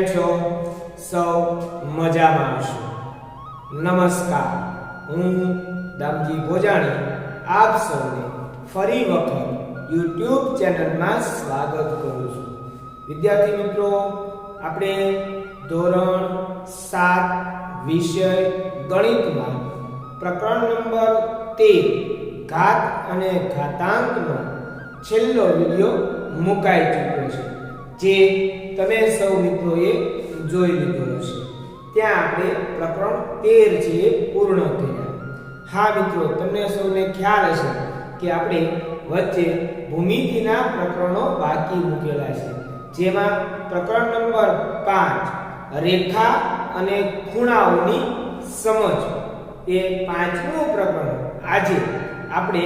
છો? સૌ મજામાં હશો? નમસ્કાર, હું દામજી ભોજાણી આપ સૌને ફરી વખત YouTube ચેનલમાં સ્વાગત કરું છું. વિદ્યાર્થી મિત્રો, આપણે ધોરણ 7 વિષય ગણિતમાં પ્રકરણ નંબર 13 ઘાત અને ઘાતાંકનો છેલ્લો વિડિયો મુકાઈ ચૂક્યો છે, જે તમે સૌ મિત્રોએ જોઈ લીધો હશે. ત્યાં આપણે પ્રકરણ 13 છે પૂર્ણ કર્યા. હા મિત્રો, તમને સૌને ખ્યાલ હશે કે આપણે વચ્ચે ભૂમિતિના પ્રકરણો બાકી મૂકેલા છે, જેમાં પ્રકરણ નંબર 5 રેખા અને ખૂણાઓની સમજ એ પાંચમું પ્રકરણ આજે આપણે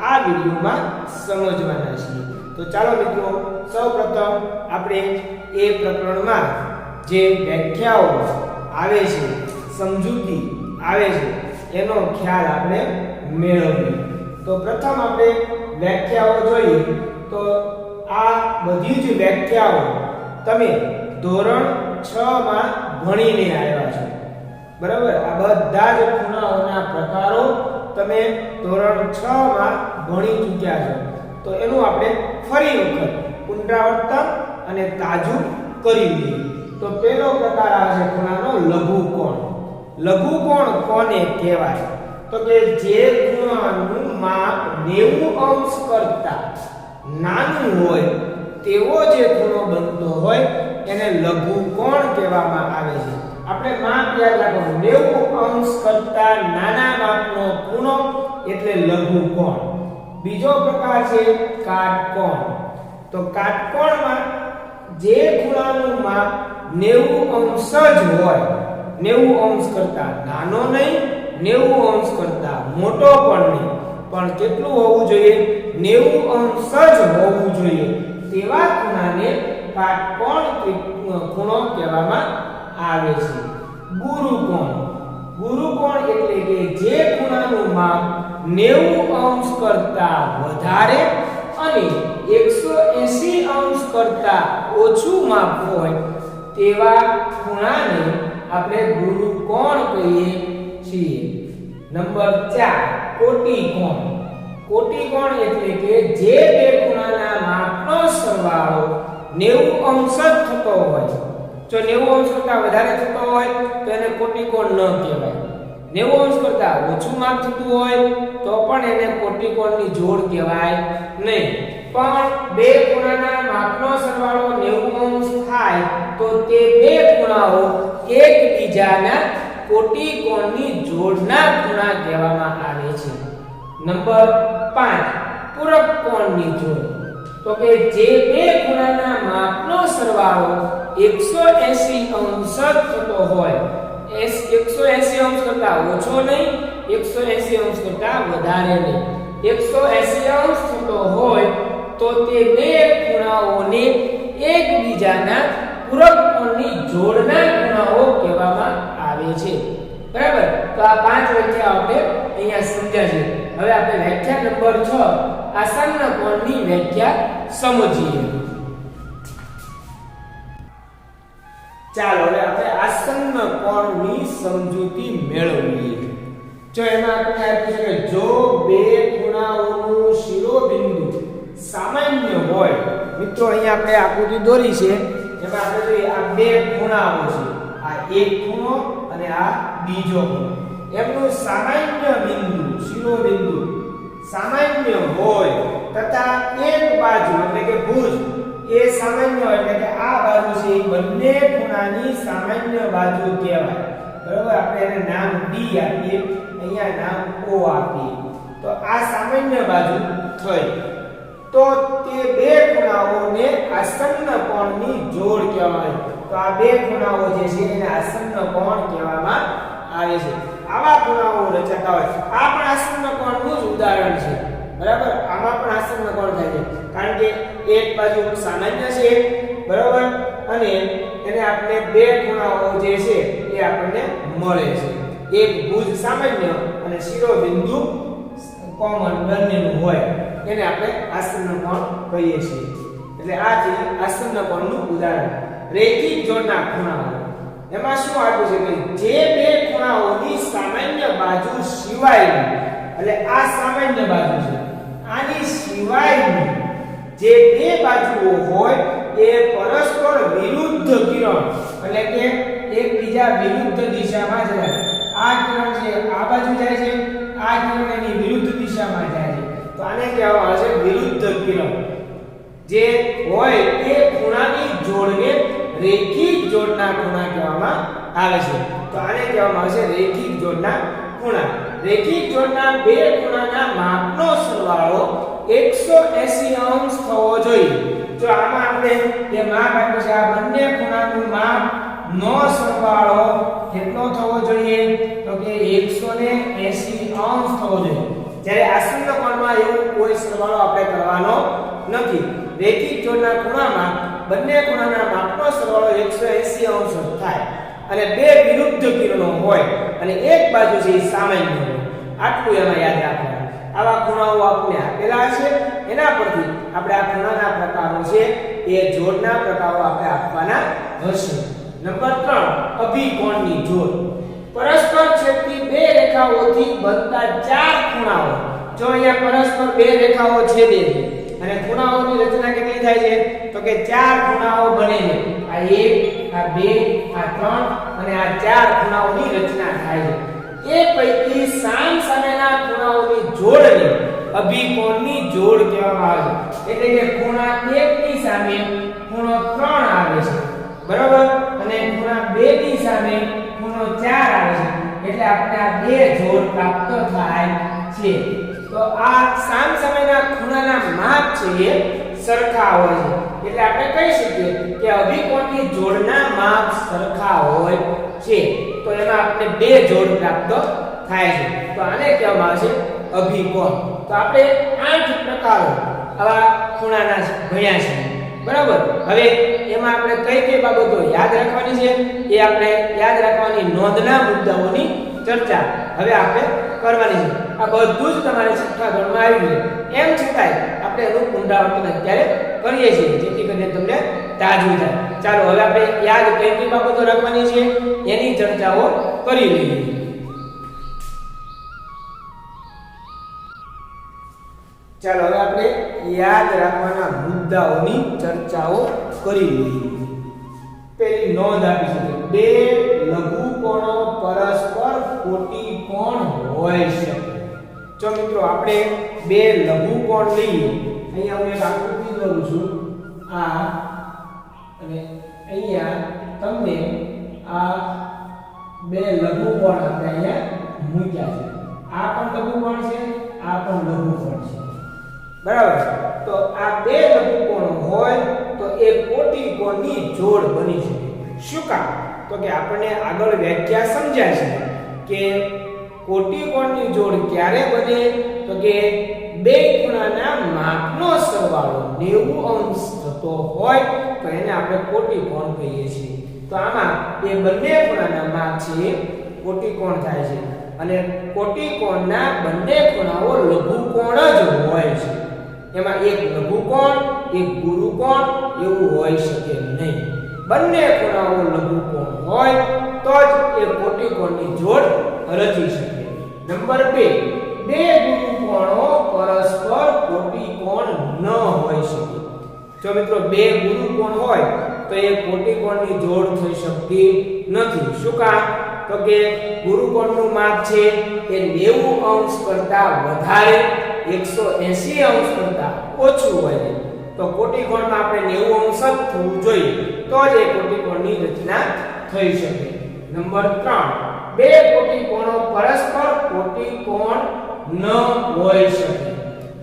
આ વિડિયોમાં સમજવાના છીએ. તો ચાલો મિત્રો, સૌપ્રથમ આપણે એ પ્રકરણમાં જે વ્યાખ્યાઓ આવે છે, સમજૂતી આવે છે, એનો ખ્યાલ આપણે મેળવીએ. તો પ્રથમ આપણે વ્યાખ્યાઓ જોઈએ તો આ બધી જ વ્યાખ્યાઓ તમે ધોરણ 6 માં ભણીને આવ્યા છો, બરાબર? આ બધા જ ખૂણાઓના પ્રકારો તમે ધોરણ 6 માં ભણી ચૂક્યા છો. તો એનું આપણે ફરી વખત પુનરાવર્તન અને તાજું કરી લઈએ. તો પહેલો પ્રકાર આવે છે ખૂણાનો લઘુકોણ. લઘુકોણ કોને કહેવાય? તો કે જે ખૂણાનું માપ 90 અંશ કરતા નાનું હોય તેવો જે ખૂણો બનતો હોય એને લઘુકોણ કહેવામાં આવે છે. આપણે માપ યાદ રાખવાનું, 90 અંશ કરતા નાના માપનો ખૂણો એટલે લઘુકોણ. બીજો પ્રકાર છે કાટકોણ. તો કાટકોણમાં જે ખૂણાનું માપ 90 અંશ જ હોય, 90 અંશ કરતા નાનો નહીં, 90 અંશ કરતા મોટો પણ નહીં, પણ કેટલું હોવું જોઈએ? 90 અંશ જ હોવું જોઈએ, તેવા ખૂણાને કાટકોણ ખૂણો કહેવામાં આવે છે. ગુરુકોણ. ગુરુકોણ એટલે કે જે ખૂણાનું માપ 90 અંશ કરતા વધારે અને 180 અંશ કરતા ઓછું માપ હોય તેવા ખૂણાને આપણે ગુરુકોણ કહીએ છીએ. નંબર 4 કોટિકોણ. કોટિકોણ એટલે કે જે બે ખૂણાના માપનો સરવાળો 90 અંશ જ થતો હોય. જો 90 અંશ કરતા વધારે થતો હોય તો એને કોટિકોણ ન કહેવાય. 90 અંશ કરતા ઓછું માપ થતું હોય તો પણ એને કોટિકોણની જોડ કહેવાય નહીં. પણ બે ખૂણાના માપનો સરવાળો 90 અંશ થાય તો તે બે ખૂણાઓ એકબીજાના કોટિકોણની જોડના ખૂણા કહેવામાં આવે છે. નંબર 5 પૂરક કોણની જોડ. તો કે જે બે ખૂણાના માપનો સરવાળો 180 અંશ થતો હોય, 180 અંશ કરતા ઓછો નહીં, 180 અંશ કરતા વધારે નહીં, 180 અંશ થતો હોય તો તે બે ખૂણાઓને એકબીજાના પૂરક કોણની જોડના ખૂણાઓ કહેવામાં આવે છે. બરાબર? તો આ પાંચ વ્યાખ્યા આપણે અહીંયા સમજ્યા છે. હવે આપણે વ્યાખ્યા નંબર 6 આસન્ન કોણની વ્યાખ્યા સમજીએ. ચાલો હવે આપણે આસન્ન કોણની સમજૂતી મેળવીએ. જો એમાં આપણે આપ્યું છે કે જો બે ખૂણાઓનું શિરોબિંદુ સામાન્ય હોય, મિત્રો અહીંયા આપણે આકૃતિ દોરી છે, એમાં આપણે જોઈએ આ બે ખૂણાઓ છે, આ એક ખૂણો અને આ બીજો ખૂણો. એમનું સામાન્ય બિંદુ, શિરોબિંદુ સામાન્ય હોય તથા એક બાજુ એટલે કે ભુજ એ સામાન્ય એટલે કે આ બાજુ છે એ બંને ખૂણાની સામાન્ય બાજુ કહેવાય. બરાબર? આપણે એને નામ D આપીએ, અહીંયા નામ O આપીએ. તો આ સામાન્ય બાજુ થઈ તો તે બે ખૂણાઓને આસન્ન કોણની જોડ કહેવાય. તો આ બે ખૂણાઓ જે છે એને આસન્ન કોણ કહેવામાં આવે છે. આવા ખૂણાઓ રચાતા હોય, આ પણ આસન્ન કોણનું જ ઉદાહરણ છે. બરાબર? આમાં પણ આસન્ન કોણ થાય છે, કારણ કે એક બાજુ સામાન્ય છે, બરાબર, અને એને આપણે બે ખૂણાઓ જે છે એ આપણને મળે છે. એક ભુજ સામાન્ય અને શિરોબિંદુ કોમન બંનેનું હોય, એને આપણે આસન્ન કોણ કહીએ છીએ. એટલે આ છે આસન્ન કોણનું ઉદાહરણ. રેખિક જોડના ખૂણાઓ. એમાં શું આપ્યું છે કે જે બે ખૂણાઓની સામાન્ય બાજુ સિવાયની, એટલે આ સામાન્ય બાજુ છે, આની સિવાયની જે બે બાજુઓ હોય એ પરસ્પર વિરુદ્ધ કિરણ, એટલે કે એકબીજા વિરુદ્ધ દિશામાં જાય. આ કિરણ છે આ બાજુ જાય છે, આ કિરણ એની વિરુદ્ધ દિશામાં જાય છે, તો આને કહેવામાં આવે છે વિરુદ્ધ કિરણ. જે હોય એ ખૂણાની જોડને રેખિક જોડના ખૂણા કહેવામાં આવે છે. તો આને કહેવામાં આવે છે રેખિક જોડના ખૂણા. રેખિક જોડના બે ખૂણાના માપનો સરવાળો 180 અંશ થવો જોઈએ. જો આમાં આપણે જે માપ આપ્યું છે આ બંને ખૂણાનું માપ નો સરવાળો કેટલો થવો જોઈએ? તો કે 180 અંશ થવો જોઈએ. જ્યારે આસન્ન કોણમાં એવું કોઈ સરવાળો આપણે કરવાનો નથી. રેખિક જોડના ખૂણામાં બંને ખૂણાના માપનો સરવાળો 180 અંશ થાય અને બે વિરુદ્ધ કિરણો હોય અને એક બાજુ છે એ સામાન્ય હોય. આટલું એમાં યાદ રાખવાનું. આવા ખૂણાઓ આપણે આપેલા છે, એના પરથી આપણે આ ખૂણાના પ્રકારો છે એ જોડના પ્રકારો આપણે આપવાના હશે. નંબર 3 અભિકોણની જોડ. પરસ્પર છેદતી બે રેખાઓથી બનતા ચાર ખૂણાઓ. જો અહીંયા પરસ્પર બે રેખાઓ છેદે છે અને ખૂણાઓની રચના કેટલી થાય છે? તો કે ચાર ખૂણાઓ બને છે. આ 1, આ 2, આ 3 અને આ ચાર ખૂણાઓની રચના થાય છે. એ પૈકી સામસામેના ખૂણાઓની જોડને અભિકોણની જોડ કહેવામાં આવે છે. એટલે કે ખૂણા 1 ની સામે ખૂણો 3 આવે છે, બરાબર, અને ખૂણા 2 ની સામે ખૂણો 4 આવે છે. એટલે આપણે આ બે જોડ પ્રાપ્ત થાય છે. તો આ સામસામેના ખૂણાના માપ છે એ સરખા હોય છે. એટલે આપણે કહી શકીએ કે અભિકોણની જોડના માપ સરખા હોય છે. તો એમાં આપણે બે જોડ પ્રાપ્ત થાય છે. તો આને કહેવામાં આવે છે અભિકોણ. તો આપણે 8 પ્રકારો આવા ખૂણાના ભણ્યા છે, બરાબર. હવે એમાં આપણે કઈ કઈ બાબતો યાદ રાખવાની છે એ આપણે યાદ રાખવાની નોંધના મુદ્દાઓની ચર્ચા હવે આપણે કરવાની છે. આ બધું જ તમારે છઠ્ઠા ધોરણમાં આવી છે. એમ છતાંય આપણે એનું પુનરાવર્તન અત્યારે કરીએ છીએ જેથી કરીને તમને તાજું થાય. ચાલો હવે આપણે યાદ કઈ કઈ બાબતો રાખવાની છે એની ચર્ચાઓ કરી લઈએ. ચાલો હવે આપણે યાદ રાખવાના મુદ્દાઓની ચર્ચાઓ કરી લઈએ. પહેલી નોંધ આપી છે બે લઘુકોણો પરસ્પર કોટિકોણ હોય છે. જો મિત્રો આપણે બે લઘુકોણ લઈએ, અહીંયા હું એક આકૃતિ દોરું છું આ, અને અહીંયા તમને આ બે લઘુકોણ આપણે અહીંયા મૂક્યા છે. આ પણ લઘુકોણ છે, આ પણ લઘુકોણ છે, બરાબર. તો આ બે લઘુકોણ હોય તો એ કોટિકોણની જોડ બની શકે. શું કામ? તો કે આપણને આગળ વ્યાખ્યા સમજાય છે કે કોટિકોણની જોડ ક્યારે બને? તો કે બે ખૂણાના માપનો સરવાળો 90 અંશ થતો હોય તો એને આપણે કોટિકોણ કહીએ છીએ. તો આમાં એ બંને ખૂણાના માપ છે કોટિકોણ થાય છે અને કોટિકોણના બંને ખૂણાઓ લઘુકોણ જ હોય છે. એમાં એક લઘુકોણ એક ગુરુકોણ એવું હોઈ શકે નહીં. બંને ખૂણાઓ લઘુકોણ હોય તો જ એ કોટિકોણની જોડ રચી શકે. નંબર 2 બે ગુરુકોણો પરસ્પર કોટિકોણ ન હોઈ શકે. જો મિત્રો બે ગુરુકોણ હોય તો એ કોટિકોણની જોડ થઈ શકતી નથી. શું કામ? તો કે ગુરુકોણનું માપ છે એ 90 અંશ કરતા વધારે 180 અંશ કરતા ઓછું હોય છે. તો કોટિકોણમાં આપણે 90 અંશ જ થવું જોઈએ તો જ એ કોટિકોણની રચના થઈ શકે. નંબર 3 બે કોટિકોણો પરસ્પર કોટિકોણ ન હોઈ શકે.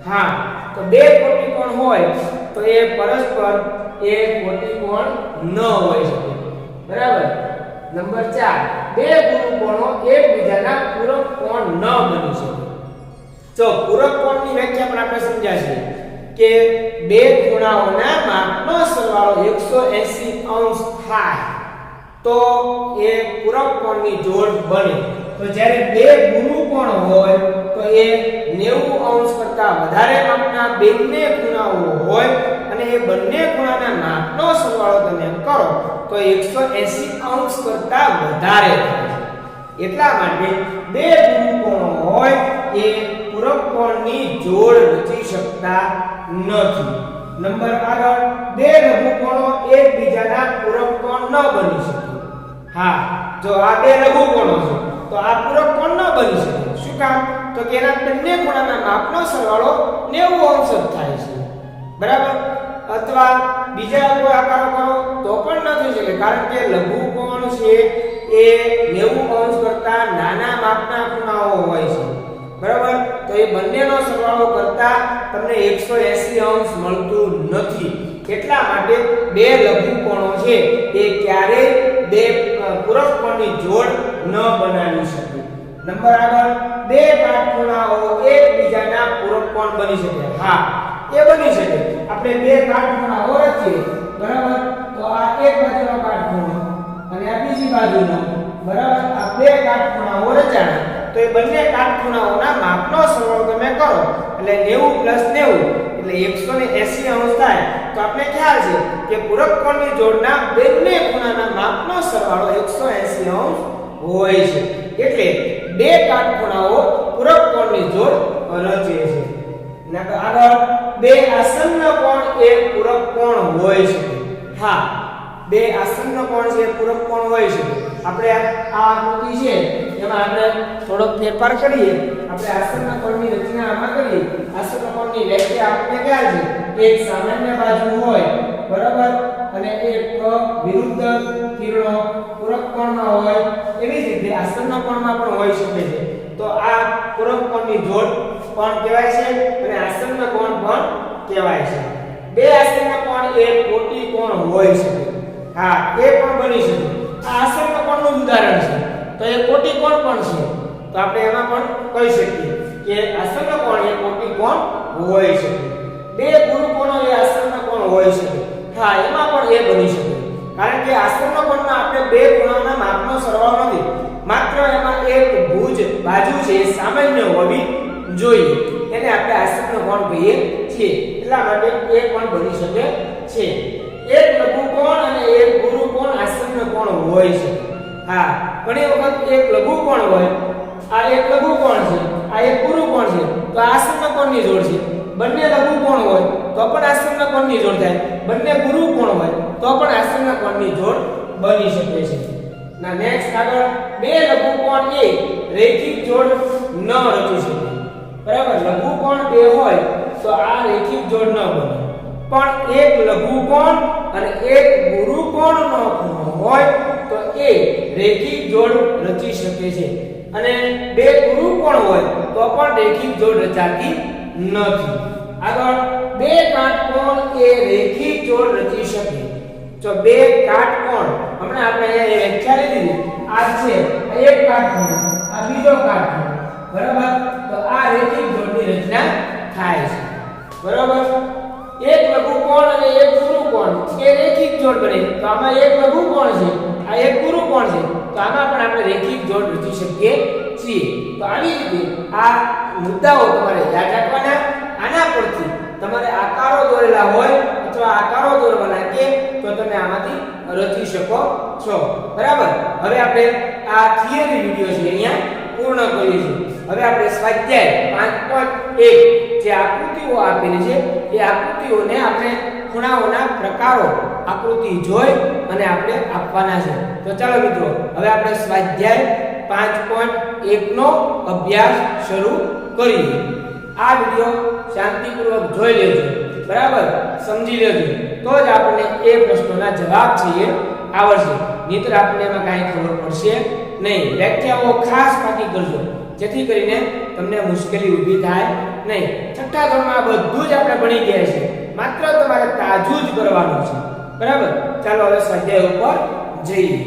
હા, તો બે કોટિકોણ હોય તો એ પરસ્પર એ કોટિકોણ ન હોઈ શકે, બરાબર. નંબર 4 બે ગુરુકોણો એકબીજાના પૂરક કોણ ન બની શકે. જો પૂરક કોણની વ્યાખ્યા પણ આપણે સમજાશે કે બે ખૂણાઓના માપનો સરવાળો 180 અંશ થાય તો એ પૂરક કોણની જોડ બને. તો જ્યારે બે ગુરુ કોણ હોય તો એ 90 અંશ કરતા વધારે માપના બંને ખૂણાઓ હોય અને એ બંને ખૂણાના માપનો સરવાળો તમે કરો તો 180 અંશ કરતા વધારે થાય. એટલા માટે બે ગુરુ કોણ હોય એ પૂરક કોણની જોડ રચી શકતા નથી. નંબર આગળ, બે લઘુકોણો એકબીજાના પૂરક કોણ ન બની શકે. હા, જો આ બે લઘુકોણો છે તો આ પૂરક કોણ ન બની શકે. શું કામ? તો કે એના બંને ખૂણાના માપનો સરવાળો 90 અંશ જ થાય છે. બરાબર? અથવા બીજા કોઈ આકારો કરો તો પણ ન થઈ શકે, કારણ કે લઘુકોણ છે એ 90 અંશ કરતા નાના માપના ખૂણાઓ હોય છે. બરાબર? તો એ બંનેનો સરવાળો કરતા તમને 180 અંશ મળતું નથી. એટલા માટે બે લઘુકોણો છે એ ક્યારેય બે પૂરક કોણની જોડ ન બનાવી શકે. નંબર આગળ, બે કાટખૂણાઓ એકબીજાના પૂરક કોણ બની શકે. હા, એ બની શકે. આપણે બે કાટખૂણાઓ રચીએ, બરાબર? તો આ એક બાજુનો કાટખૂણો અને આ બીજી બાજુનો, બરાબર? આ બે કાટખૂણાઓ રચાય તો એ બંને કાટખૂણાઓના માપનો સરવાળો તમે કરો એટલે 90 + 90 એટલે 180 અંશ થાય. તો આપણે ખ્યાલ છે કે પૂરક કોણની જોડના બંને ખૂણાના માપનો સરવાળો 180 અંશ હોય છે. એટલે બે કાટખૂણાઓ પૂરક કોણની જોડ રચે છે. નકર આગળ, બે આસન્ન કોણ એ પૂરક કોણ હોય છે. હા, બે આસન્ન કોણ છે પૂરક કોણ હોય છે. આપણે આ આકૃતિ છે એમાં આપણે થોડોક ફેરફાર કરીએ. આપણે આસન્ન કોણની રચના આમાં કરીએ. આસન્ન કોણની વ્યાખ્યા આપણે ખ્યાલ છે. એક સામાન્ય બાજુ હોય, બરાબર, અને એક વિરુદ્ધ કિરણો પૂરક કોણમાં હોય. એવી જ રીતે આસન્ન કોણમાં પણ હોઈ શકે છે. તો આ પૂરક કોણની જોડ પણ કહેવાય છે અને આસન્ન કોણ પણ કહેવાય છે. બે આસન્ન કોણ એ કોટી કોણ હોઈ શકે. હા, એ પણ બની શકે. આ આસન્ન કોણનું ઉદાહરણ છે તો એ કોટી કોણ પણ છે. તો આપણે એમાં પણ કહી શકીએ કે આસન્ન કોણ એ કોટી કોણ હોઈ શકે. બે ગુરુ કોણો એ આસન્ન કોણ હોઈ શકે. હા, એમાં પણ એ બની શકે. કારણ કે આસન્ન કોણમાં આપણે બે ખૂણાઓના માપનો સરવાળો નથી, માત્ર એમાં એક ભુજ બાજુ છે એ સામાન્ય હોવી જોઈએ. એને આપણે આસન્ન કોણ કહીએ છીએ. એટલા માટે એ પણ બની શકે છે. એક લઘુકોણ અને એક ગુરુકોણ આસન્ન કોણ હોય છે. હા, ઘણી વખત એક લઘુકોણ હોય, આ એક લઘુકોણ છે, આ એક ગુરુકોણ છે, તો આસન્ન કોણની જોડ છે. બંને લઘુકોણ હોય તો પણ આસન્ન કોણની જોડ થાય. બંને ગુરુકોણ હોય તો પણ આસન્ન કોણની જોડ બની શકે છે. ના નેક્સ્ટ આગળ, બે લઘુકોણ એ રેખિક જોડ ન રચી શકે. બરાબર? લઘુકોણ બે હોય તો આ રેખિક જોડ ન બને. પણ એક લઘુકોણ અને એક ગુરુકોણનો ખૂણો હોય તો એ રેખિક જોડ રચી શકે છે. અને બે ગુરુકોણ હોય તો પણ રેખિક જોડ રચાતી નથી. આગળ, બે કાટકોણ એ રેખિક જોડ રચી શકે. જો બે કાટકોણ, હમણાં આપણે અહીંયા વ્યાખ્યા લીધી, આ છે આ એક કાટકોણ, આ બીજો કાટકોણ, બરાબર? તો આ રેખિક જોડની રચના થાય છે. બરાબર? એક લઘુકોણ અને એક ગુરુકોણ એ રેખિક જોડ બને. તો આમાં એક લઘુકોણ છે, આ એક ગુરુકોણ છે, તો આમાં પણ આપણે રેખિક જોડ રચી શકીએ છીએ. તો આવી રીતે આ મુદ્દાઓ તમારે યાદ રાખવાના. આના પરથી તમારે આકારો દોરેલા હોય અથવા આકારો દોરવાના કે તો તમે આમાંથી રચી શકો છો. બરાબર? હવે આપણે આ થિયરી વિડિયો છે અહીંયા પૂર્ણ કરીએ છીએ. હવે આપણે સ્વાધ્યાય 5.1 જે આકૃતિઓ આપેલી છે એ આકૃતિઓને આપણે ખૂણાઓના પ્રકારો આકૃતિ જોઈ અને આપણે આપવાના છે. તો ચાલો મિત્રો, હવે આપણે સ્વાધ્યાય 5.1 નો અભ્યાસ શરૂ કરીએ. આ વિડિયો શાંતિપૂર્વક જોઈ લેજો, બરાબર? સમજી લેજો, તો જ આપણને એ પ્રશ્નોના જવાબ છે એ આવડશે. નહીતર આપણને એમાં કાંઈ ખબર પડશે નહીં. વ્યાખ્યાઓ ખાસ પાકી કરજો જેથી કરીને તમને મુશ્કેલી ઊભી થાય નહીં. છઠ્ઠા ધોરણમાં બધું જ આપણે ભણી ગયા છે, માત્ર તમારે તાજું જ કરવાનું છે. બરાબર? ચાલો હવે સ્વાધ્યાય ઉપર જઈએ.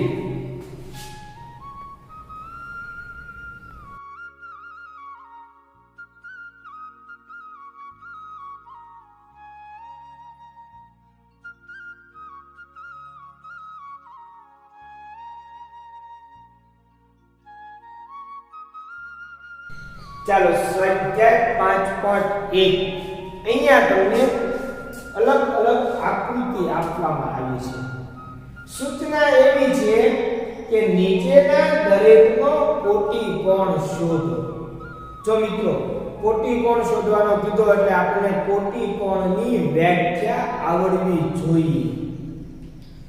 ચાલો સ્વાધ્યાય 5.1 અહીંયા તમને અલગ અલગ આકૃતિ આપવામાં આવી છે. સૂચના એવી છે કે નીચેના દરેકનો કોટી કોણ શોધો. જો મિત્રો કોટી કોણ શોધવાનો કીધો એટલે આપણે કોટી કોણની વ્યાખ્યા આવડવી જોઈએ.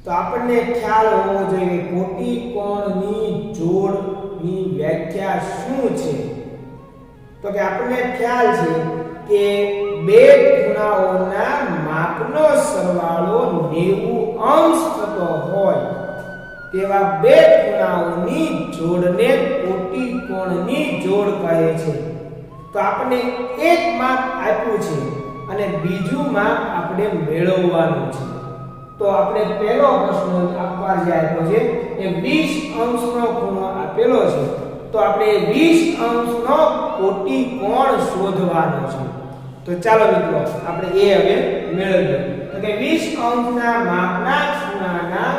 તો આપણને ખ્યાલ હોવો જોઈએ કોટી કોણની જોડની વ્યાખ્યા શું છે. તો કે આપણને ખ્યાલ છે કે બે ખૂણાઓના માપનો સરવાળો 90 અંશ થતો હોય તેવા બે ખૂણાઓની જોડને કોટી કોણની જોડ કહે છે. તો આપણે એક માપ આપ્યું છે અને બીજું માપ આપણે મેળવવાનું છે. તો આપણે પહેલો પ્રશ્ન આપવા જે આપ્યો છે એ 20 અંશનો ખૂણો આપેલો છે. તો આપણે 20 અંશનો કોટી કોણ શોધવાનો છે. તો ચાલો મિત્રો આપણે એ હવે મેળવીએ. તો કે 20 અંશના માપના ખૂણાના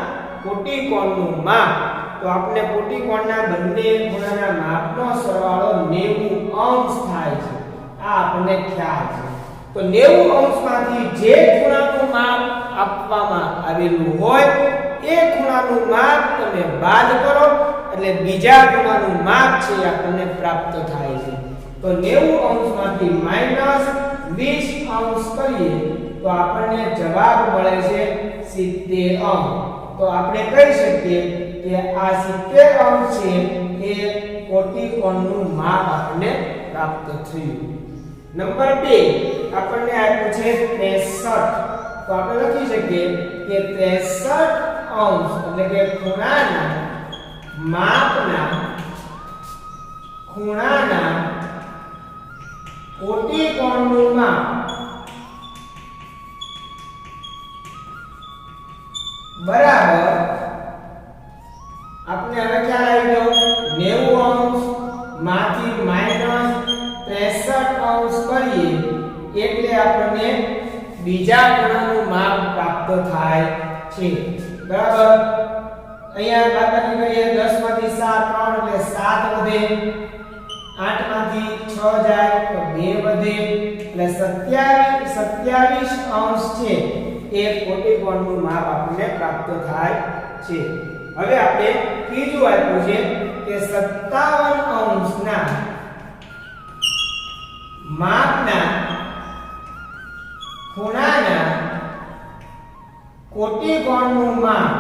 કોટી કોણનું માપ. તો આપણે કોટી કોણના બંને ખૂણાના માપનો સરવાળો 90 અંશ થાય છે. આ આપણને ખ્યાલ છે. તો 90 અંશમાંથી જે ખૂણાનું માપ આપવામાં આવેલું હોય એ ખૂણાનું માપ તમે બાદ કરો એટલે બીજા ખૂણાનું માપ છે આપણને પ્રાપ્ત થાય છે. તો 90 અંશમાંથી -20 અંશ કરીએ તો આપણને જવાબ મળે છે 70 અંશ. તો આપણે કહી શકીએ કે આ 70 અંશ છે એ કોટી કોણનું માપ આપણને પ્રાપ્ત થયું. નંબર 2 આપણને આપ્યું છે 63. તો આપણે લખી શકીએ કે 63 અંશ એટલે કે ખૂણાના કોટી કોણનું માપ બરાબર આપણે હવે ખ્યાલ આવી ગયો 90 અંશ માંથી -63 અંશ કરીએ એટલે આપણને બીજા ખૂણાનું માપ પ્રાપ્ત થાય છે. બરાબર અહીંયા બાદબાકી કરીએ 10 માંથી 7 3 એટલે 7 વધે 8 માંથી 6 જાય તો 2 વધે એટલે 27 અંશ છે એ કોટી કોણનું માપ આપણને પ્રાપ્ત થાય છે. હવે આપણે ત્રીજું આપ્યું છે કે 57 અંશના માપના ખૂણાના કોટી કોણનું માપ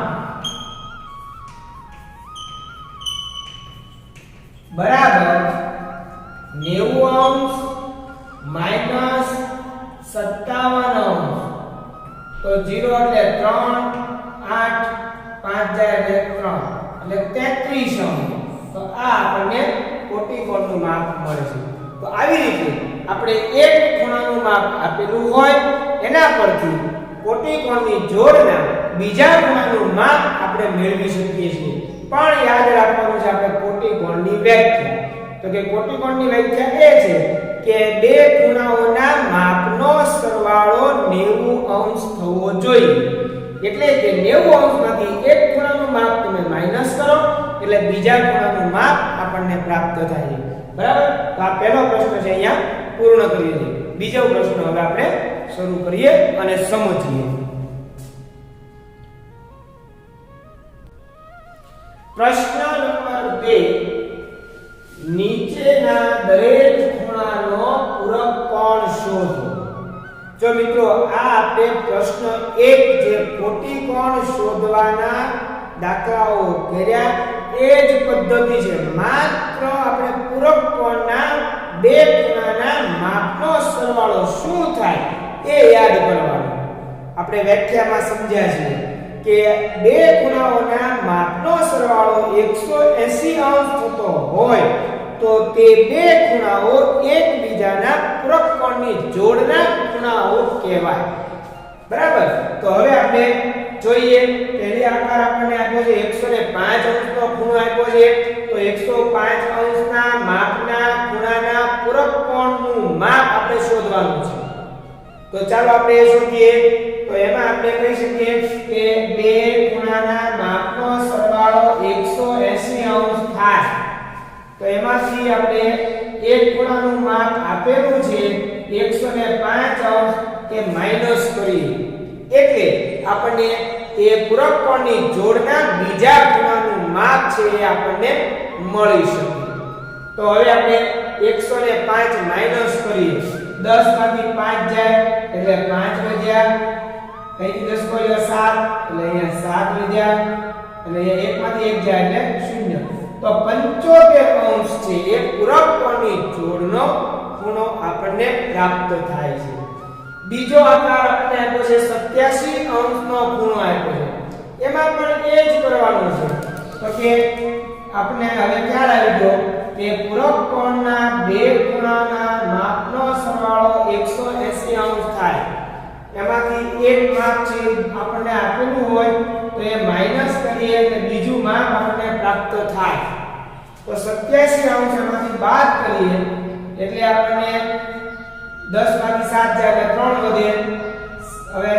બરાબર 90 અંશ -57 અંશ. તો 0 એટલે 3 8 5 જાય એટલે 3 એટલે 33 અંશ. તો આ આપણને કોટી કોણનું માપ મળે છે. તો આવી રીતે આપણે એક ખૂણાનું માપ આપેલું હોય એના પરથી કોટી કોણની જોડના બીજા ખૂણાનું માપ આપણે મેળવી શકીએ છીએ. પણ યાદ રાખવાનું છે આપણે કોટી કોણની વ્યાખ્યા. તો કે કોટી કોણની વ્યાખ્યા એ છે કે બે ખૂણાઓના માપનો સરવાળો 90 અંશ થવો જોઈએ. એટલે કે 90 અંશમાંથી એક ખૂણાનું માપ તમે માઈનસ કરો એટલે બીજા ખૂણાનું માપ આપણને પ્રાપ્ત થાય. બરાબર. તો આ પહેલો પ્રશ્ન છે અહીંયા પૂર્ણ કરીએ છીએ. બીજો પ્રશ્ન હવે આપણે શરૂ કરીએ અને સમજીએ. પ્રશ્ન નંબર 2 નીચેના દરેક ખૂણાનો પૂરક કોણ શોધો. જો મિત્રો આ આપણે પ્રશ્ન 1 જે કોટી કોણ શોધવાના દાખલાઓ કર્યા એ જ પદ્ધતિ છે. માત્ર આપણે પૂરક કોણના બે ખૂણાના માપનો સરવાળો શું થાય એ યાદ કરવાનું. આપણે વ્યાખ્યામાં સમજ્યા છે કે બે ખૂણાઓના માપનો સરવાળો 180 અંશ થતો હોય તો તે બે ખૂણાઓ એકબીજાના પૂરક કોણની જોડના ખૂણાઓ કહેવાય. બરાબર. તો હવે આપણે જોઈએ પહેલી આકાર આપણને આપ્યો છે 105 અંશનો ખૂણો આપ્યો છે. તો 105 અંશના માપના ખૂણાના પૂરક કોણનું માપ આપણે શોધવાનું છે. તો ચાલો આપણે એ શોધીએ. તો એમાં આપણે કહી શકીએ કે બે ખૂણાના માપનો સરવાળો 180 અંશ થાય. તો એમાંથી આપણે એક ખૂણાનું માપ આપેલું છે 105 અંશ કે માઈનસ કરીએ એટલે આપણને એ પૂરક કોણની જોડના બીજા ખૂણાનું માપ છે એ આપણને મળી શકે. તો હવે આપણે 105 માઈનસ કરીએ 10 માંથી 5 જાય એટલે 5 વધ્યા, અહીંથી 10 ગયો 7 એટલે અહીંયા 7 વધ્યા અને અહીંયા 1 માંથી 1 જાય એટલે 0. તો 75 અંશ છે એ પૂરક કોણની જોડનો ખૂણો આપણને પ્રાપ્ત થાય છે. બીજો આકાર આપણે આપ્યો છે 87 અંશનો ખૂણો આપ્યો છે. એમાં પણ એ જ કરવાનું છે. તો કે આપણે હવે ખ્યાલ આવી ગયો કે પૂરક કોણના બે ખૂણાના માપનો સરવાળો 180 અંશ થાય. એમાંથી એક માપ છે આપણને આપેલું હોય તો એ માઈનસ કરીએ એટલે બીજું માપ આપણને પ્રાપ્ત થાય. તો 87 અંશ એમાંથી બાદ કરીએ એટલે આપણને 10 માંથી 7 જાય એટલે 3 વધે. હવે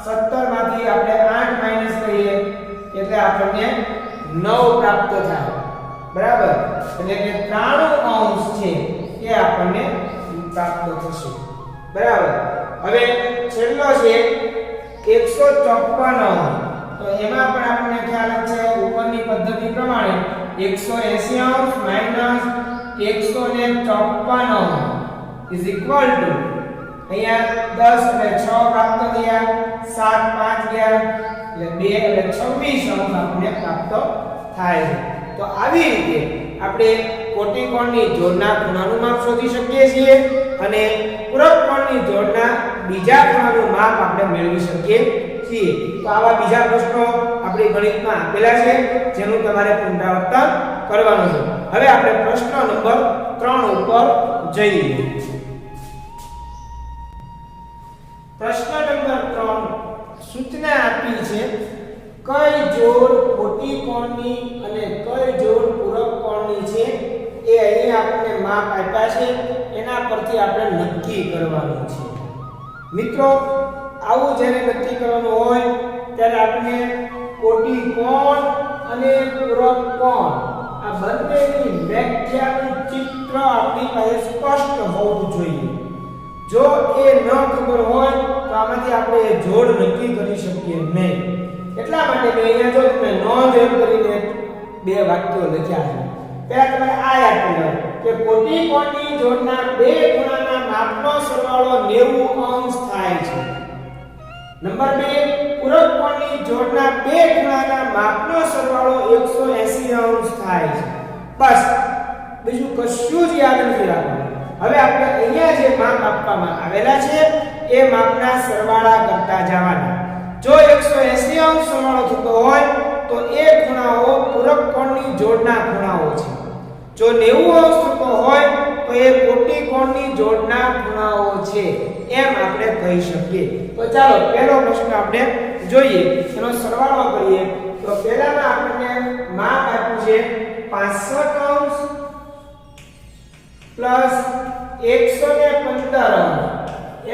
17 માંથી આપણે 8 માઈનસ કરીએ એટલે આપણને 9 પ્રાપ્ત થાય. બરાબર, એટલે કે 93 અંશ છે એ આપણને પ્રાપ્ત થશે. બરાબર, હવે છેલ્લો છે 154 અંશ. તો એમાં પણ આપણને ખ્યાલ છે ઉપરની પદ્ધતિ પ્રમાણે 180 અંશ માઈનસ 154 અંશ is equal to અહીંયા 10 એટલે 6 પ્રાપ્ત થયા, 7 5 ગયા એટલે 2 એટલે 26 અંશ આપણને પ્રાપ્ત થાય છે. તો આવી રીતે આપણે કોટી કોણની જોડના ખૂણાનું માપ શોધી શકીએ છીએ અને પૂરક કોણની જોડના બીજા ખૂણાનું માપ આપણે મેળવી શકીએ છીએ. તો આવા બીજા પ્રશ્નો આપણી ગણિતમાં આપેલા છે જેનું તમારે પુનરાવર્તન કરવાનું છે. હવે આપણે પ્રશ્ન નંબર 3 ઉપર જઈએ. પ્રશ્ન નંબર 3 સૂચના આપી છે કઈ જોડ કોટી કોણની અને કઈ જોડ પૂરક કોણની છે એ અહીં આપણને માપ આપ્યા છે એના પરથી આપણે નક્કી કરવાનું છે. મિત્રો આવું જ્યારે નક્કી કરવાનું હોય ત્યારે આપણે કોટી કોણ અને પૂરક કોણ આ બંનેની વ્યાખ્યાનું ચિત્ર આપણી પાસે સ્પષ્ટ હોવું જોઈએ. જો એ ન ખબર હોય તો આમાંથી આપણે જોડ નક્કી કરી શકીએ નહીં. એટલા માટે મેં અહીંયા જો તમે નોંધ એમ કરીને બે વાક્યો લખ્યા છે. પહેલા તમે આ યાદ કરો કે કોટી કોણની જોડના બે ખૂણાના માપનો સરવાળો 90 અંશ થાય છે. નંબર 2 પૂરક કોણની જોડના બે ખૂણાના માપનો સરવાળો 180 અંશ થાય છે. બસ બીજું કશું જ યાદ નથી રાખવાનું. હવે આપણે અહીંયા જે માપ આપવામાં આવેલા છે એ માપના સરવાળા કરતા જવાના. જો 180 અંશ સરવાળો થતો હોય તો એ ખૂણાઓ પૂરક કોણની જોડના ખૂણાઓ છે. જો 90 અંશ થતો હોય તો એ કોટી કોણની જોડના ખૂણાઓ છે એમ આપણે કહી શકીએ. તો ચાલો પહેલો પ્રશ્ન આપણે જોઈએ, એનો સરવાળો કરીએ. તો પહેલામાં આપણને માપ આપ્યું છે 65 અંશ પ્લસ 115 અંશ.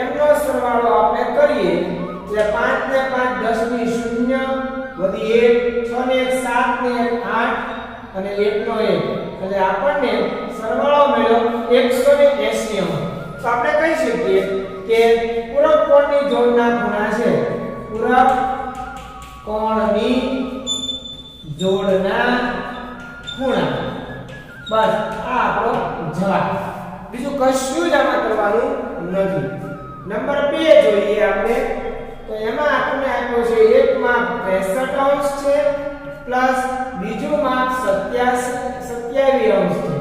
એમનો સરવાળો આપણે કરીએ એટલે 5 ને 5 10 ની 0 વધી 1 6 ને 1 7 ને 1 8 અને 1 નો 1 એટલે આપણને સરવાળો મળ્યો 180 અંશ. તો આપણે કહી શકીએ કે પૂરક કોણની જોડના ખૂણા છે. પૂરક કોણની જોડના ખૂણા. બસ આ આપણો જવાબ. બીજું કશું જ આમાં કરવાનું નથી. નંબર 2 જોઈએ આપણે. તો એમાં આપણને આપ્યો છે એક માપ 63 અંશ છે પ્લસ બીજું માપ 27 અંશ છે.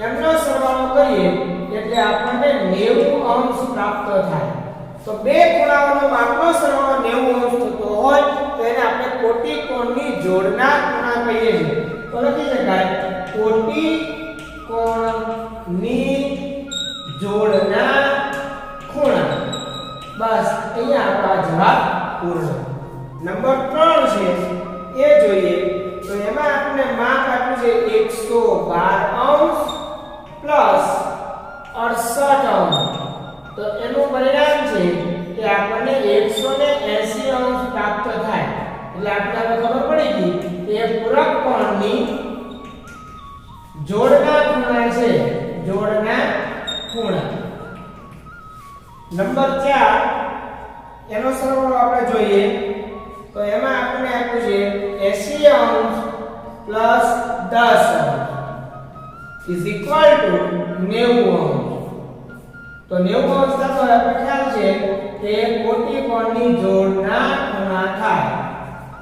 એમનો સરવાળો કરીએ એટલે આપણને 90 અંશ પ્રાપ્ત થાય. તો બે ખૂણાઓનો માપનો સરવાળો 90 અંશ થતો હોય તો એને આપણે કોટી કોણની જોડના ખૂણા કહીએ છીએ. તો લખી શકાય કોટી કોણની જોડના ખૂણા. બસ અહીંયા આપણો જવાબ પૂર્ણ. નંબર 3 છે એ જોઈએ. તો એમાં આપણે માપ આપ્યું છે 112 અંશ પ્લસ 68 અંશ. તો એનું પરિણામ છે કે આપણને 180 અંશ પ્રાપ્ત થાય. એટલે આપણને ખબર પડી ગઈ કે પૂરક કોણની જોડના ખૂણા છે જોડના ખૂણા. નંબર 4 એનો સરવાળો આપણે જોઈએ તો એમાં આપણે આપ્યું છે 80 અંશ પ્લસ 10 અંશ ઇઝ ઇક્વલ ટુ 90 અંશ. તો 90 અંશ થતો આપણે ખ્યાલ છે કે કોટી કોણની જોડના ખૂણા થાય.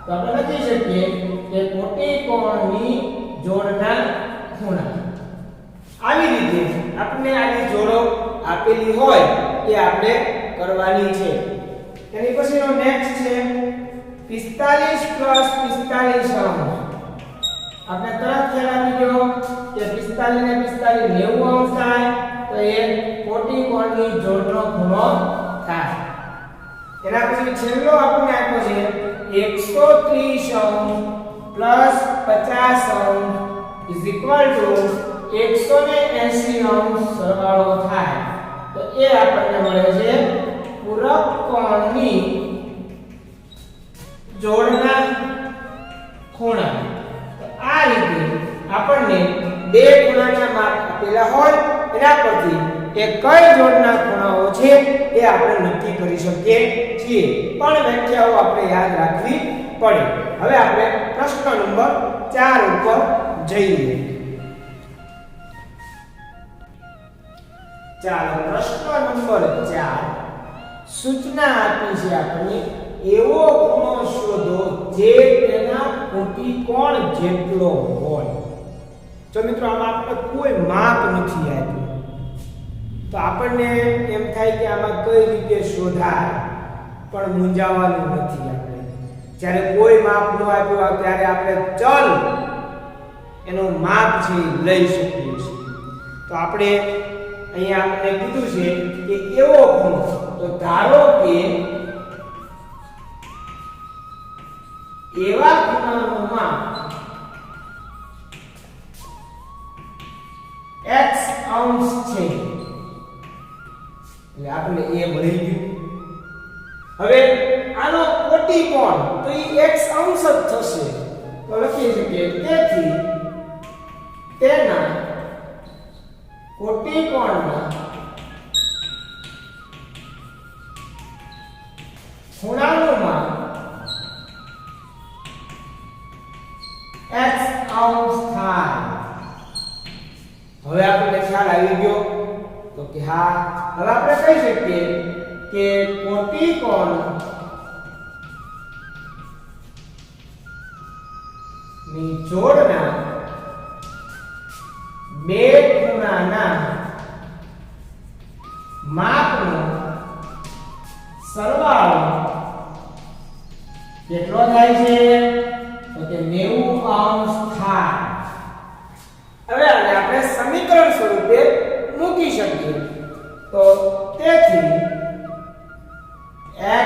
તો આપણે લખી શકીએ કે કોટી કોણની જોડના ખૂણા. આવી રીતે આપણે આની જોડો આપેલી હોય એ આપણે કરવાની છે. એની પછીનો નેક્સ્ટ છે 45 + 45 અંશ. આપણે તરત ખ્યાલ આવી ગયો કે 45 ને 45 90 અંશ થાય તો એ કોટી કોણની જોડનો ખૂણો થાય. એના પછી છેલ્લો આપણે આપ્યો છે 130 અંશ પ્લસ 50 અંશ ઇઝ ઇક્વલ ટુ 180 અંશ સરવાળો થાય. તો એ આપણને મળે છે પૂરક કોણની જોડના ખૂણા. તો આ રીતે આપણને બે ખૂણાના માપ આપેલા હોય એના પરથી એ કઈ જોડના ખૂણાઓ છે એ આપણે નક્કી કરી શકીએ છીએ. પણ વ્યાખ્યાઓ આપણે યાદ રાખવી પડે. હવે આપણે પ્રશ્ન નંબર 4 ઉપર જઈએ. ચાલો પ્રશ્ન નંબર 4 સૂચના આપી છે આપણને એવો ખૂણો શોધો જે તેના કોટી કોણ જેટલો હોય. જો મિત્રો આમાં આપણે કોઈ માપ નથી આપ્યું તો આપણને એમ થાય કે આમાં કઈ રીતે શોધાય, પણ મૂંઝાવાનું નથી. આપણે જ્યારે કોઈ માપ ન આપ્યું ત્યારે આપણે ચલ એનું માપ છે લઈ શકીએ છીએ. તો આપણે અહીંયા આપણે કીધું છે કે એવો ખૂણો. તો ધારો કે એવા ખૂણાનું માપ x અંશ છે એટલે આપણે એ મળી ગયું. હવે આનો કોટી કોણ તો એ x અંશ જ થશે. તો લખી શકીએ તેથી તેના કોટી કોણના ખૂણાનું માપ x અંશ થાય. હવે આપણને ખ્યાલ આવી ગયો તો કે હા હવે આપણે કહી શકીએ કે કોટી કોણ ની જોડના બે ખૂણાના માપનો સરવાળો કેટલો થાય છે તો કે 90 અંશ થાય. હવે આને આપણે સમીકરણ સ્વરૂપે મૂકી શકીએ. તો તેથી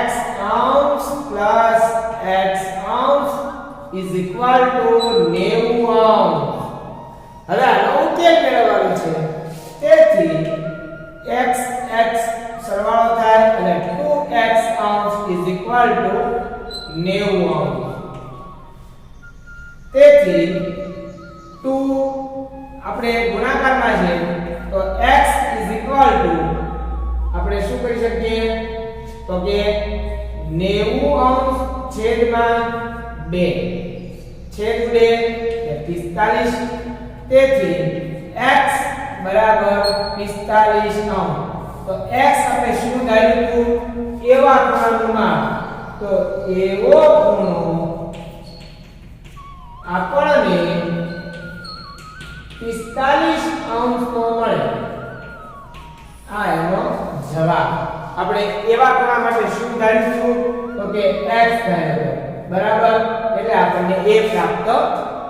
x અંશ પ્લસ x અંશ ઇઝ ઇક્વલ ટુ 90 અંશ. હવે આનો ઉકેલ મેળવવાનો છે. તેથી x x સરવાળો થાય અને 2x અંશ ઇઝ ઇક્વલ ટુ 90 અંશ. તેથી 2 આપણે ગુણાકારમાં છે તો x ઇઝ ઇક્વલ ટુ આપણે શું કરી શકીએ તો કે 90 અંશ છેદમાં 2 છેદ 2 એટલે 45. તેથી x બરાબર 45 અંશ. તો x આપણે શું ધાર્યું હતું એવા ખૂણાનું માપ. તો એવો ખૂણો આપણને 45 અંશ નો મળે. આ એનો જવાબ. આપણે એવા ખૂણા માટે શું ધાર્યું હતું તો કે x ધાર્યું બરાબર એટલે આપણને a પ્રાપ્ત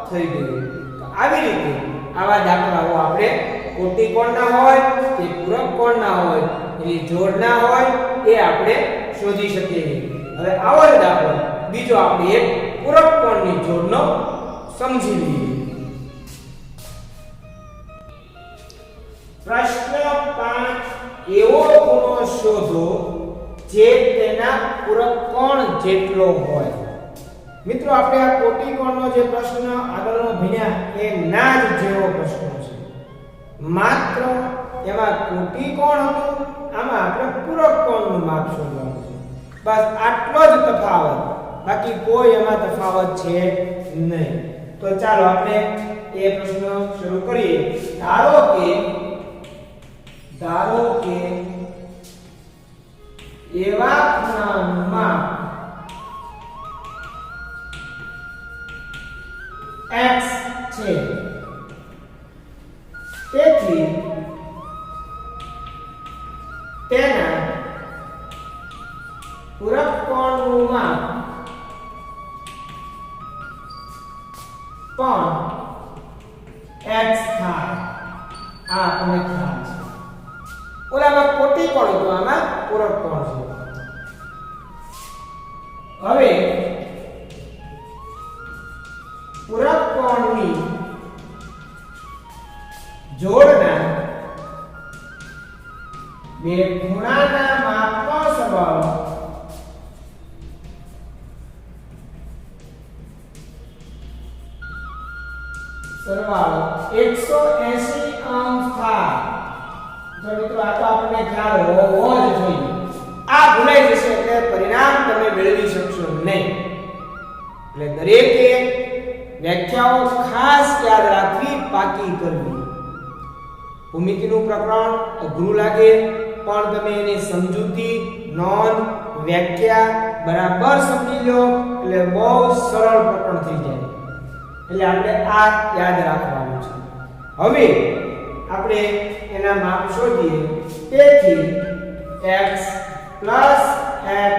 થઈ ગયું. તો આવી રીતે આવા દાખલાઓ આપણે કોટી કોણના હોય કે પૂરક કોણના હોય એની જોડના હોય એ આપણે શોધી શકીએ. હવે આવો જ દાખલો બીજો આપણે એક પૂરક કોણની જોડનો સમજી લઈએ. પ્રશ્ન 5 એવો ખૂણો શોધો જે તેના પૂરક કોણ જેટલો હોય. મિત્રો આપણે આ કોટી કોણનો જે પ્રશ્ન આગળનો ભણ્યા એ ના જ જેવો પ્રશ્ન છે. માત્ર એમાં કોટી કોણ હતું, આમાં આપણે પૂરક કોણનું માપ શોધવાનું છે. બસ આટલો જ તફાવત, બાકી કોઈ એમાં તફાવત છે નહીં. તો ચાલો આપણે એ પ્રશ્ન શરૂ કરીએ. ધારો કે એવા ખૂણાનું માપ x છે, તેથી તેના પૂરક કોણનું માપ પણ x થાય. આ આપણને ખ્યાલ છે. ઓલામાં કોટી કોણ હતું, આમાં પૂરક કોણ છે. હવે પૂરક કોણની જોડના બે ખૂણાના માપનો સંબંધ સરવાળો 180 અંશ થાય. જો મિત્રો આ તો આપણને ખ્યાલ હોવો જ જોઈએ. આ ભૂલાઈ જશે એટલે પરિણામ તમે મેળવી શકશો નહીં. એટલે દરેકે વ્યાખ્યાઓ ખાસ યાદ રાખવી, પાકી કરવી. ભૂમિતિનું પ્રકરણ અઘરું લાગે પણ તમે એની સમજૂતી, નોંધ, વ્યાખ્યા બરાબર સમજી લો એટલે બહુ સરળ પ્રકરણ થઈ જાય. એટલે આપણે આ યાદ રાખવાનું છે. હવે આપણે એના માપ શોધીએ. તેથી x + x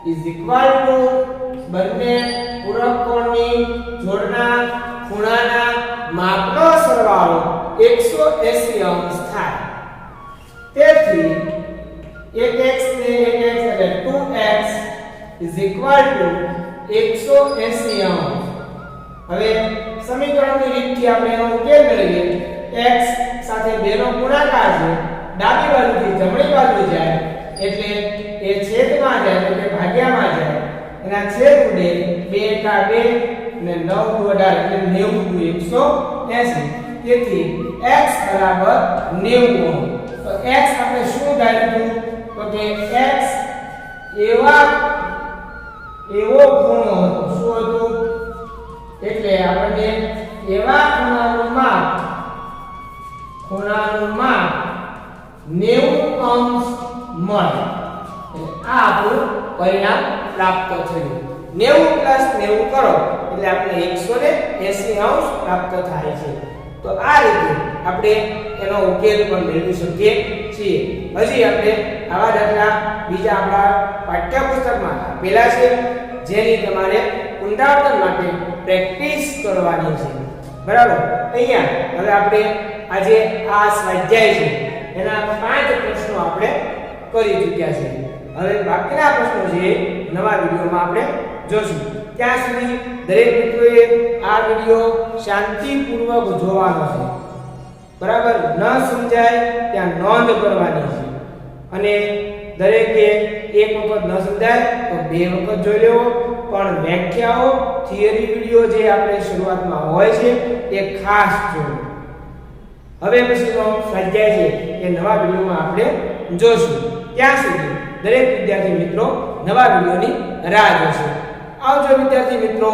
= બંને પૂરક કોણની જોડના ખૂણાના માપનો સરવાળો 180 અંશ થાય. તેથી 1x ને 1x એટલે 2x = 180 અંશ. હવે સમીકરણની રીતથી આપણે એનો ઉકેલ મેળવીએ. x સાથે 2 નો ગુણાકાર છે, ડાબી બાજુથી જમણી બાજુ જાય એટલે એ છેદમાં જાય એટલે ભાગ્યામાં જાય. એના છેદ ઉડે 2 કા 2 અને 9 * 18 એટલે 90 180. તેથી x બરાબર 90 ઓહમ. તો x આપણે શું ધાર્યું તો કે x એવો ખૂણો હતો. શું હતું? એટલે આપણે એવા ખૂણાનું માપ 90 અંશ મળે. આ આપણું પરિણામ પ્રાપ્ત થયું. 90 + 90 કરો એટલે આપણે 180 અંશ પ્રાપ્ત થાય છે. તો આ રીતે આપણે એનો ઉકેલ પણ મેળવી શકીએ છીએ. હજી આપણે આવા દાખલા બીજા આપણા પાઠ્યપુસ્તકમાં આપેલા છે, જેની તમારે પુનરાવર્તન માટે પ્રેક્ટિસ કરવાની છે. બરાબર. અહીંયા હવે આપણે આજે આ સ્વાધ્યાય છે એના 5 પ્રશ્નો આપણે કરી ચૂક્યા છે. હવે બાકીના પ્રશ્નો છે નવા વિડિયોમાં આપણે જોશું. ત્યાં સુધી દરેક મિત્રોએ આ વિડિયો શાંતિપૂર્વક જોવાનો છે. બરાબર. ન સમજાય ત્યાં નોંધ કરવાની છે. અને દરેકે એક વખત ન સમજાય તો 2 વખત જોઈ લેવો. પણ વ્યાખ્યાઓ, થિયરી વિડિયો જે આપણે શરૂઆતમાં હોય છે એ ખાસ જોવો. હવે પછીનો સ્વાધ્યાય છે એ નવા વિડિયોમાં આપણે જોશું. ત્યાં સુધી દરેક વિદ્યાર્થી મિત્રો નવા વિડિયોની રાહ જોશે. આવજો વિદ્યાર્થી મિત્રો.